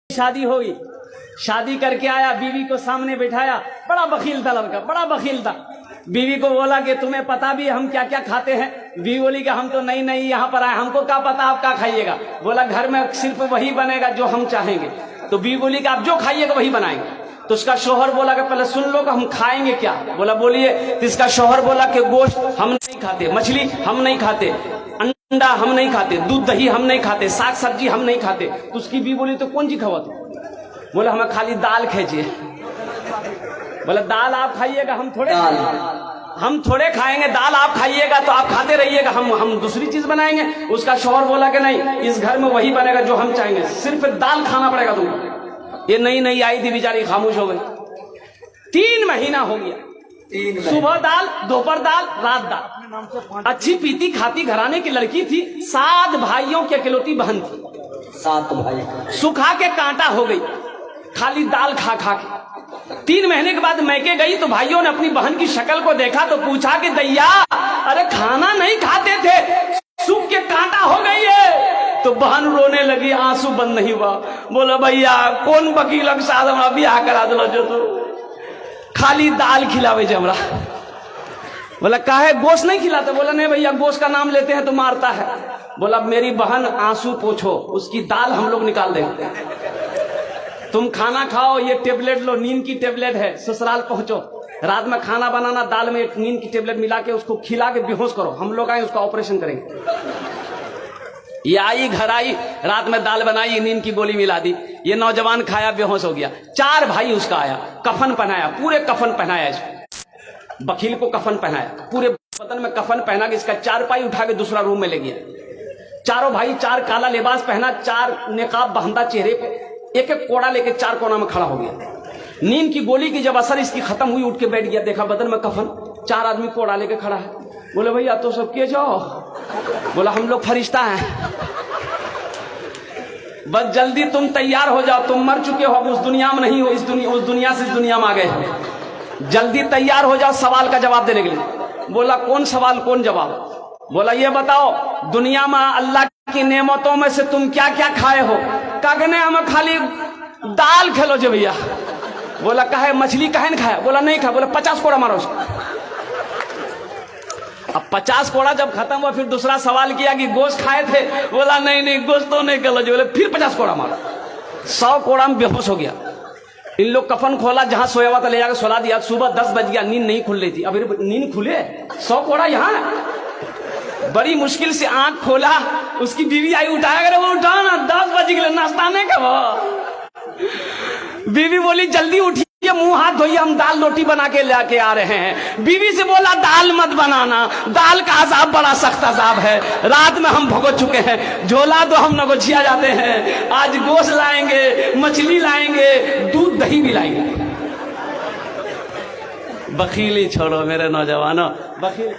शादी होगी, शादी करके आया, बीवी को सामने बिठाया, बड़ा बखील था लड़का, बड़ा बखील था। बीवी को बोला कि तुम्हें पता भी हम क्या क्या खाते हैं? बीवी बोली कि हम तो नई नई यहाँ पर आए, हमको क्या पता आप क्या खाइएगा। बोला घर में सिर्फ वही बनेगा जो हम चाहेंगे। तो बीवी बोली कि आप जो खाइएगा वही बनाएंगे। तो उसका शौहर बोला कि पहले सुन लो कि हम खाएंगे क्या। बोला बोलिए। तो इसका शौहर बोला कि गोश्त हम नहीं खाते, मछली हम नहीं खाते, अंडा हम नहीं खाते, दूध दही हम नहीं खाते, साग सब्जी हम नहीं खाते। तो उसकी बीवी बोली तो कौन सी खावा तू? बोला हमें खाली दाल खींचिए। बोला दाल आप खाइएगा, हम थोड़े खाएंगे, दाल आप खाइएगा तो आप खाते रहिएगा, हम दूसरी चीज बनाएंगे। उसका शौहर बोला कि नहीं, इस घर में वही बनेगा जो हम चाहेंगे, सिर्फ दाल खाना पड़ेगा तुमको। ये नई नई आई थी, बेचारी खामोश हो गई। 3 महीना हो गया, सुबह दाल, दोपहर दाल, रात दाल। अच्छी पीती खाती घराने की लड़की थी, 7 भाइयों की अकेलौती बहन थी। 7 भाई सुखा के कांटा हो गई, खाली दाल खा खा के। 3 महीने के बाद मैके गई तो भाइयों ने अपनी बहन की शक्ल को देखा तो पूछा कि दैया, अरे खाना नहीं खाते थे, सूख के कांटा हो गई है। तो बहन रोने लगी, आंसू बंद नहीं हुआ। बोला भैया कौन वकील के साथ हमरा ब्याह करा दिलो जो तो खाली दाल खिलावे जे हमरा। बोला काहे गोश्त नहीं खिलाते? बोला नहीं भैया, गोश्त का नाम लेते हैं तो मारता है। बोला मेरी बहन आंसू पोछो, उसकी दाल हम लोग निकाल देंगे। तुम खाना खाओ, ये टेबलेट लो, नींद की टेबलेट है, ससुराल पहुंचो, रात में खाना बनाना, दाल में नींद की टेबलेट मिला के उसको खिला के बेहोश करो, हम लोग आए उसका ऑपरेशन करेंगे। ये आई, घर आई, रात में दाल बनाई, नींद की गोली मिला दी, ये नौजवान खाया, बेहोश हो गया। 4 भाई उसका आया, कफन पहनाया, पूरे कफन पहनाया इसको, वकील को कफन पहनाया, पूरे बदन में कफन पहना के इसका 4 पाई उठा के दूसरा रूम में ले गया। चारों भाई 4 काला लिबास पहना, 4 निकाब बांधा चेहरे पे, एक एक कोड़ा लेके 4 कोना में खड़ा हो गया। नींद की गोली की जब असर इसकी खत्म हुई, उठ के बैठ गया, देखा बदन में कफन, 4 आदमी कोड़ा लेके खड़ा है। बोले भैया तो सब के जाओ। बोला हम लोग फरिश्ता हैं, बस जल्दी तुम तैयार हो जाओ, तुम मर चुके हो, अब उस दुनिया में नहीं हो, उस दुनिया से इस दुनिया में आ गए, जल्दी तैयार हो जाओ सवाल का जवाब देने के लिए। बोला कौन सवाल कौन जवाब? बोला ये बताओ दुनिया में अल्लाह की नेमतों में से तुम क्या क्या खाए हो? कहने हमें खाली दाल खेलो जो भैया। बोला कहे मछली कहे न खाया? बोला नहीं खाया। बोला 50 कोड़ा मारो उसको। अब 50 कोड़ा जब खत्म हुआ, फिर दूसरा सवाल किया कि गोश्त खाए थे? बोला नहीं नहीं, गोश्त तो नहीं खेलो। बोले फिर 50 कोड़ा मारो। 100 कोड़ा में बेहोश हो गया। इन लोग कफन खोला, जहां सोया हुआ था ले जाकर सुला दिया। सुबह 10 बज गया, नींद नहीं खुल रही थी। अभी नींद खुले, 100 कोड़ा यहाँ। बड़ी मुश्किल से आंख खोला, उसकी बीवी आई, उठाया करे, वो उठा ना, 10 बज गए, नाश्ता नहीं कब। बीवी बोली जल्दी उठिए, मुंह हाथ धोइए, हम दाल रोटी बना के लेके आ रहे हैं। बीवी से बोला दाल मत बनाना, दाल का अजाब बड़ा सख्त अजाब है, रात में हम भुगत चुके हैं, झोला तो हम नगोचिया जाते हैं, आज गोश्त लाएंगे, मछली लाएंगे, दूध दही भी लाएंगे। बखीली छोड़ो मेरे नौजवानों, बखील